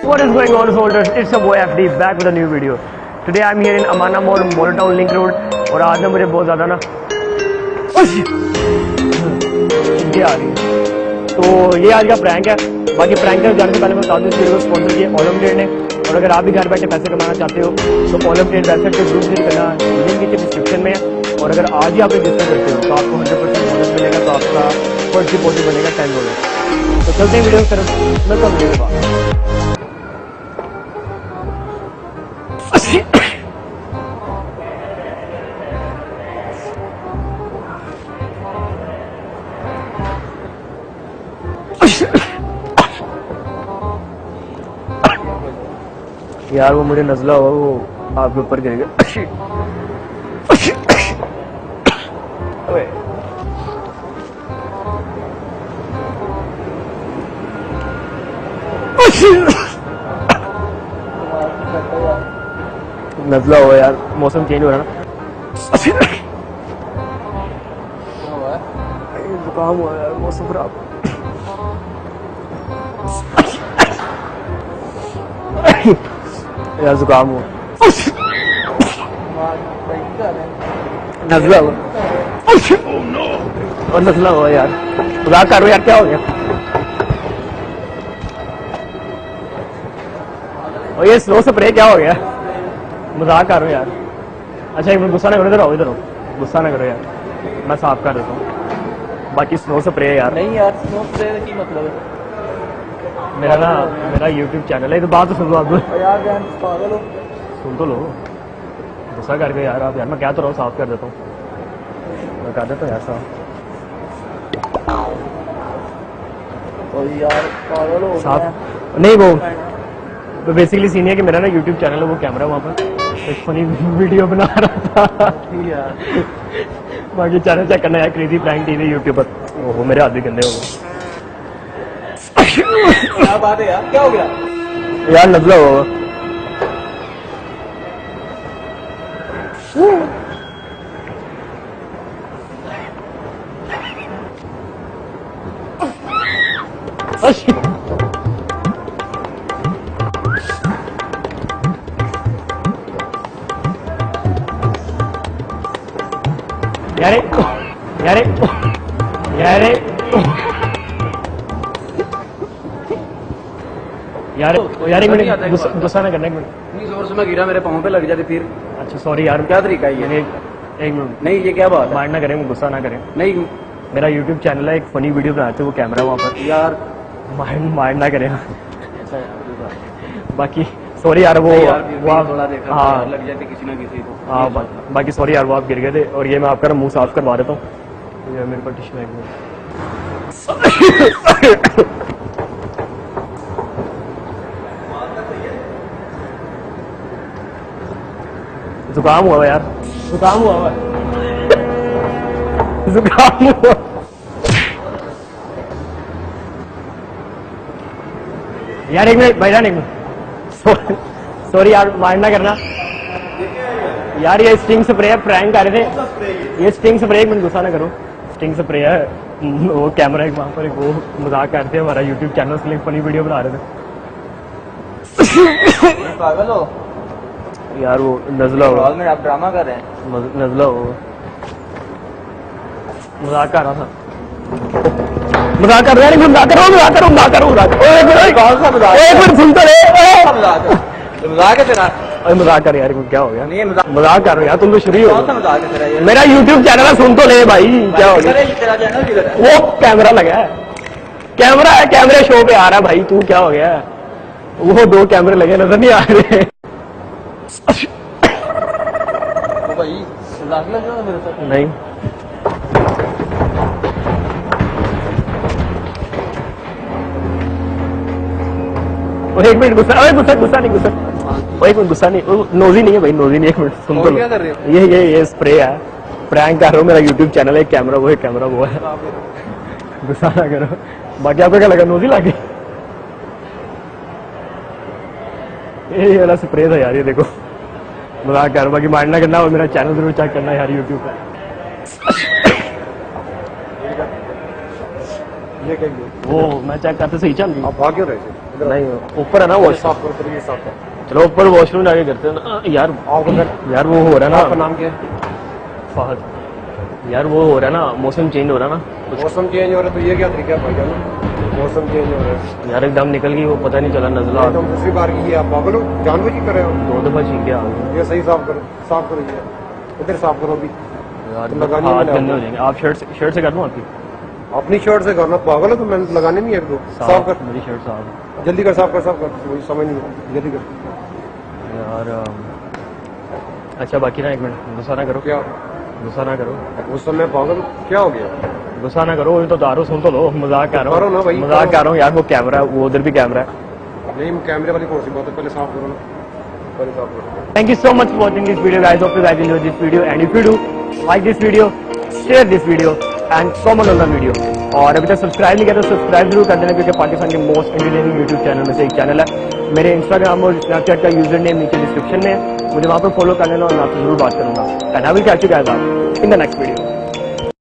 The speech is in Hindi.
What is going on, soldiers? It's your boy FD back with a new video. Today I'm here in Amana Mall, Mall Town Link Road. और आज ना मुझे बहुत ज़्यादा ना चिंता आ रही है, तो ये आज का प्रैंक है। बाकी प्रैंक करने जाने से पहले मैं बता दूँ इस वीडियो को स्पॉन्सर किया ओलम ट्रेड ने। और अगर आप भी घर बैठे पैसे कमाना चाहते हो तो ओलम ट्रेड वेबसाइट को जरूर विजिट करना, लिंक नीचे डिस्क्रिप्शन में है। और अगर आज ही आप रजिस्टर करते हो तो आपको 100% बोनस मिलेगा, तो आपका फर्स्ट डिपॉजिट बनेगा $10। तो चलते हैं वीडियो की तरफ, मिलता हूँ वीडियो के बाद। यार वो मुझे नजला हुआ, वो आपके ऊपर गिरेगा। नजला हुआ यार, मौसम चेंज हो रहा है ना। जुकाम हुआ यार, मौसम खराब। यार जुकाम हुआ, नजला हुआ और नजला हुआ यार। मजाक कर रहे हो यार, क्या हो गया? और ये स्लो स्प्रे क्या हो गया? मजाक कर रहे हो यार। अच्छा एक मिनट, गुस्सा ना करो, इधर आओ, इधर आओ, गुस्सा ना करो यार, मैं साफ कर देता हूँ। बाकी स्नो स्प्रे है यार। नहीं यार, स्नो स्प्रे का क्या मतलब है? मेरा YouTube चैनल है, तो बात तो सुन लो आप। यार पागल हो, सुन तो लो, गुस्सा करके यार आप। यार मैं क्या तो रहा हूँ, साफ कर देता हूँ, मैं कर देता हूँ यार साफ। और यार पागल हो साफ नहीं, वो बेसिकली सीन है कि मेरा ना YouTube चैनल है, वो कैमरा वहाँ पर एक फनी वीडियो बना रहा था। यार बाकी चैनल चेक करना यार, क्रेजी प्रैंक टीवी यूट्यूब पर। ओहो मेरे हाथ भी गंदे हो गए। क्या बात है यार, क्या हो गया? यार नजला हुआ। यारे यारे यारे यार यार एक मिनट, गुस्सा ना करना, एक मिनट। नहीं जोर से मैं गिरा, मेरे पाँव पे लग जाते फिर। अच्छा सॉरी यार, क्या तरीका है ये? एक मिनट, नहीं ये क्या बात है? माइंड ना करें, गुस्सा ना करें। नहीं मेरा YouTube चैनल है, एक फनी वीडियो बनाते वो कैमरा वहाँ पर। यार माइंड ना करें। बाकी सॉरी यार, वो आप हाँ लग जाते किसी ना किसी को। हाँ, बाकी सॉरी यार, वो आप गिर गए थे। और ये मैं आपका मुंह साफ करवा देता हूँ। ये मेरे पास टिश्यू है। जुकाम हुआ यार, जुकाम हुआ जुकाम हुआ। यार एक मिनट भाईजान, एक मिनट, सॉरी यार, माइंड ना करना यार। ये स्टिंग स्प्रे है, प्रैंक कर रहे थे। ये स्टिंग स्प्रे, एक मिनट गुस्सा ना करो, स्टिंग स्प्रे है। वो कैमरा एक वहां पर, वो मजाक करते हैं हमारा YouTube चैनल के लिए, फनी वीडियो बना रहे थे। पागल हो यार वो नजला हुआ में, आप ड्रामा कर रहे हैं। नजला हुआ, मजाक कर रहा था, मजाक कर रहा है। मजाक करो, मजाक करो, मजाक करो, मजाक करो। एक मिनट सुन तो रहे। मजाक है तेरा? मजाक कर यार, क्या हो गया? नहीं मजाक कर रहे हो यार, तुम तो शुरू हो। कौन सा मजाक है तेरा ये? मेरा YouTube चैनल है, सुन तो ले भाई, क्या हो गया? तेरा चैनल किधर है? वो कैमरा लगा है, कैमरा है, कैमरे शो पे आ रहा है भाई। तू क्या हो गया? वो 2 कैमरे लगे, नजर नहीं आ रहे। भाई मजाक लग रहा है मेरे साथ? नहीं एक मिनट, गुस्सा नहीं, गुस्सा एक मिनट, गुस्सा नहीं, नोजी नहीं है भाई, नोजी नहीं। एक मिनट सुन तो, क्या कर रहे हो? ये स्प्रे है, प्रैंक कर रहा हूँ। मेरा YouTube चैनल है, कैमरा वो है, कैमरा वो है। गुस्सा ना करो। बाकी आपको क्या लगा, नोजी लगे? ये वाला स्प्रे था यार, ये देखो, मजाक कर। बाकी माइंड ना करना, और मेरा चैनल जरूर चेक करना यार YouTube पे। ये क्या ये? वो मैं चेक करते सही चल रही आप भाग क्यों रहे थे? इधर आओ। नहीं ऊपर है ना ये वॉश साफ करो फिर ये साफ करो। चलो ऊपर वॉशरूम जाके करते हैं ना यार। आओ उधर। यार वो हो रहा है आपका ना नाम क्या है? फहद यार वो हो रहा है ना मौसम चेंज हो रहा है ना कुछ मौसम चेंज हो रहा है तो ये क्या तरीका है भाईजान? मौसम चेंज हो रहा है यार एकदम निकल गई वो पता नहीं चला नजला तो हम दूसरी बार की ये आप पागल हो जानबूझ के कर रहे हो? 2 दफा छीन गया ये सही साफ करो ये इधर साफ करो अभी। यार तो लगानी हाथ नहीं गंदे हो आपको। जाएंगे आप शर्ट से कर दूं आपकी अपनी शर्ट से करना पागल हो तो मैंने लगाने नहीं है एक दो साफ कर मेरी शर्ट साफ जल्दी कर साफ कर मुझे समझ नहीं आता जल्दी कर। यार अच्छा बाकी ना 1 मिनट गुस्सा ना करो क्या गुस्सा ना करो उस समय पागल क्या हो गया? गुस्सा ना करो ये तो दारू सुन तो लो मजाक कर रहा करो ना हूँ भाई, मजाक करो। कर रहा हूँ यार वो कैमरा है वो उधर भी कैमरा है नहीं कैमरे वाली कौन सी बात है? पहले साफ करो ना पहले साफ करो। Thank you so much for watching this video guys. Hope you guys enjoyed this video and if you do like this video, share this video and comment on the video. और अभी तक सब्सक्राइब नहीं किया तो सब्सक्राइब जरूर कर देना क्योंकि पाकिस्तान के मोस्ट एंटरटेनिंग यूट्यूब चैनल में से एक चैनल है। मेरे इंस्टाग्राम और स्नैपचैट का यूजर नेम नीचे डिस्क्रिप्शन में है, मुझे वहाँ पर फॉलो कर लेना और मैं आपसे जरूर बात करूंगा। And I will catch you guys in the next video.